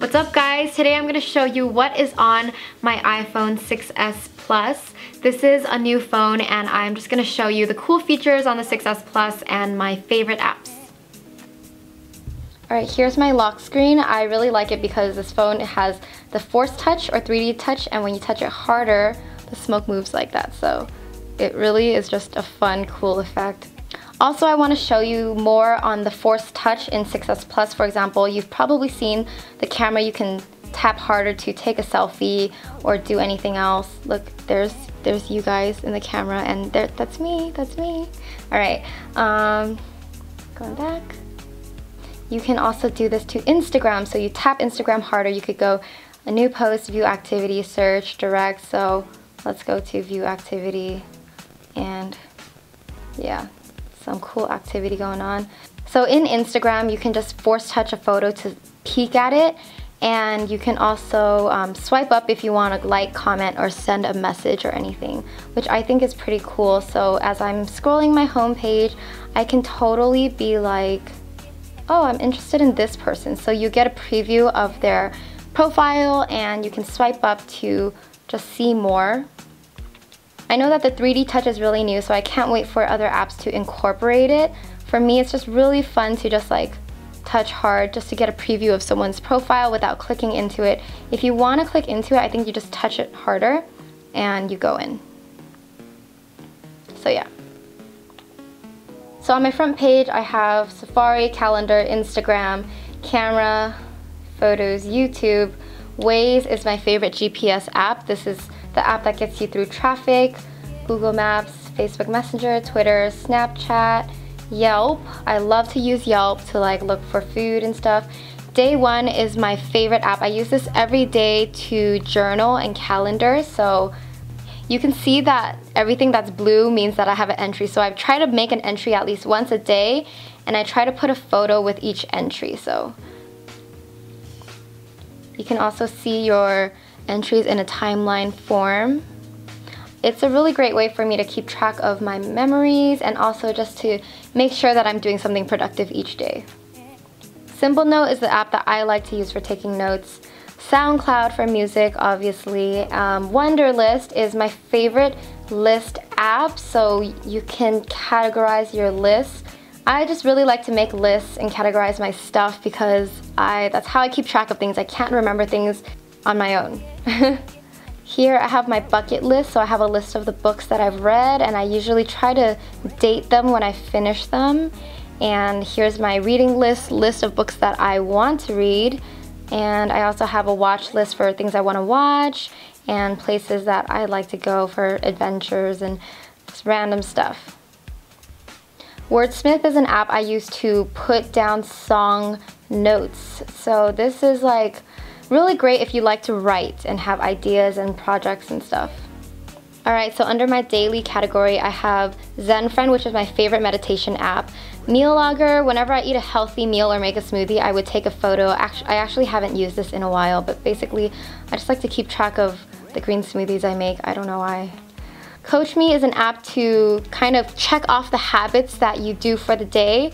What's up guys? Today I'm going to show you what is on my iPhone 6s Plus. This is a new phone and I'm just going to show you the cool features on the 6s Plus and my favorite apps. Alright, here's my lock screen. I really like it because this phone has the Force Touch or 3D Touch, and when you touch it harder, the smoke moves like that. So it really is just a fun, cool effect. Also, I want to show you more on the Force Touch in 6s Plus. For example, you've probably seen the camera. You can tap harder to take a selfie or do anything else. Look, there's you guys in the camera, and that's me. All right, going back. You can also do this to Instagram. So you tap Instagram harder. You could go a new post, view activity, search, direct. So let's go to view activity, and yeah. Some cool activity going on. So in Instagram, you can just force touch a photo to peek at it, and you can also swipe up if you want to like, comment, or send a message or anything, which I think is pretty cool. So as I'm scrolling my home page, I can totally be like, oh, I'm interested in this person. So you get a preview of their profile and you can swipe up to just see more. I know that the 3D Touch is really new, so I can't wait for other apps to incorporate it. For me, it's just really fun to just like touch hard just to get a preview of someone's profile without clicking into it. If you want to click into it, I think you just touch it harder and you go in. So yeah. So on my front page, I have Safari, Calendar, Instagram, Camera, Photos, YouTube. Waze is my favorite GPS app. This is the app that gets you through traffic, Google Maps, Facebook Messenger, Twitter, Snapchat, Yelp. I love to use Yelp to like look for food and stuff. Day One is my favorite app. I use this every day to journal and calendar. So you can see that everything that's blue means that I have an entry. So I try to make an entry at least once a day, and I try to put a photo with each entry. So you can also see your entries in a timeline form. It's a really great way for me to keep track of my memories and also just to make sure that I'm doing something productive each day. Simple Note is the app that I like to use for taking notes. SoundCloud for music, obviously. Wunderlist is my favorite list app, so you can categorize your lists. I just really like to make lists and categorize my stuff because that's how I keep track of things. I can't remember things on my own. Here I have my bucket list, so I have a list of the books that I've read, and I usually try to date them when I finish them. And here's my reading list of books that I want to read, and I also have a watch list for things I want to watch and places that I like to go for adventures and just random stuff. Wordsmith is an app I use to put down song notes. So this is like really great if you like to write and have ideas and projects and stuff. Alright, so under my daily category, I have ZENFRIEND, which is my favorite meditation app. Meal Logger, whenever I eat a healthy meal or make a smoothie, I would take a photo. I actually haven't used this in a while, but basically, I just like to keep track of the green smoothies I make. I don't know why. Coach Me is an app to kind of check off the habits that you do for the day.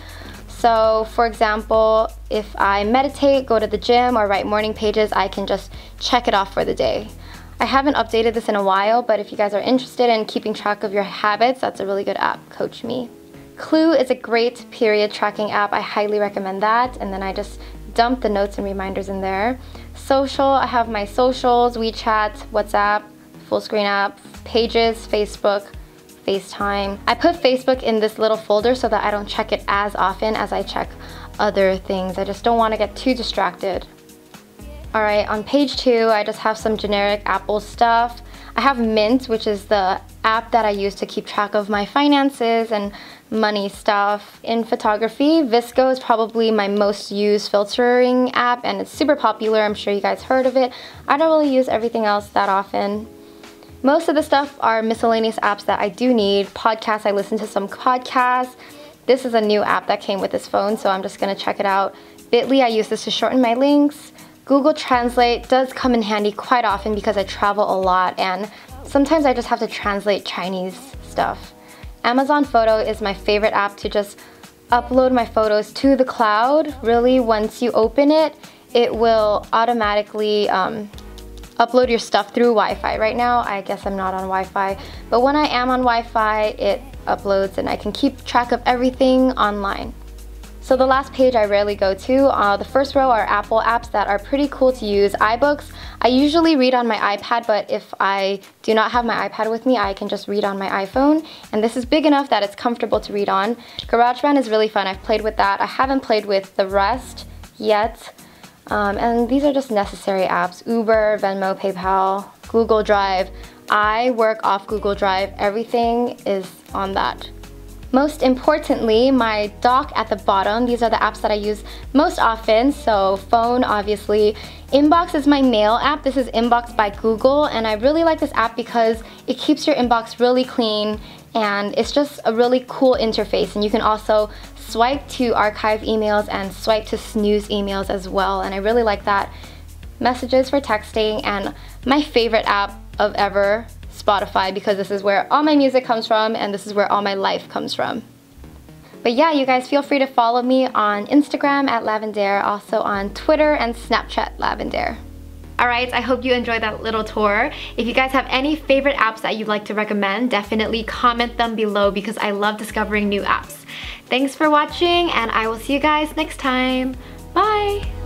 So for example, if I meditate, go to the gym, or write morning pages, I can just check it off for the day. I haven't updated this in a while, but if you guys are interested in keeping track of your habits, that's a really good app, Coach Me. Clue is a great period tracking app. I highly recommend that, and then I just dump the notes and reminders in there. Social, I have my socials, WeChat, WhatsApp, full screen app, Pages, Facebook, FaceTime. I put Facebook in this little folder so that I don't check it as often as I check other things. I just don't want to get too distracted. Alright, on page 2, I just have some generic Apple stuff. I have Mint, which is the app that I use to keep track of my finances and money stuff. In photography, VSCO is probably my most used filtering app, and it's super popular. I'm sure you guys heard of it. I don't really use everything else that often. Most of the stuff are miscellaneous apps that I do need. Podcasts, I listen to some podcasts. This is a new app that came with this phone, so I'm just gonna check it out. Bitly, I use this to shorten my links. Google Translate does come in handy quite often because I travel a lot, and sometimes I just have to translate Chinese stuff. Amazon Photo is my favorite app to just upload my photos to the cloud. Really, once you open it, it will automatically upload your stuff through Wi-Fi. Right now, I guess I'm not on Wi-Fi, but when I am on Wi-Fi, it uploads and I can keep track of everything online. So the last page I rarely go to. The first row are Apple apps that are pretty cool to use. iBooks, I usually read on my iPad, but if I do not have my iPad with me, I can just read on my iPhone. And this is big enough that it's comfortable to read on. GarageBand is really fun. I've played with that. I haven't played with the rest yet. And these are just necessary apps. Uber, Venmo, PayPal, Google Drive. I work off Google Drive. Everything is on that. Most importantly, my dock at the bottom. These are the apps that I use most often. So phone, obviously. Inbox is my mail app. This is Inbox by Google, and I really like this app because it keeps your inbox really clean, and it's just a really cool interface. And you can also swipe to archive emails and swipe to snooze emails as well, and I really like that. Messages for texting, and my favorite app of ever, Spotify, because this is where all my music comes from and this is where all my life comes from. But yeah, you guys feel free to follow me on Instagram at Lavendaire, also on Twitter and Snapchat Lavendaire. Alright, I hope you enjoyed that little tour. If you guys have any favorite apps that you'd like to recommend, definitely comment them below because I love discovering new apps. Thanks for watching, and I will see you guys next time. Bye!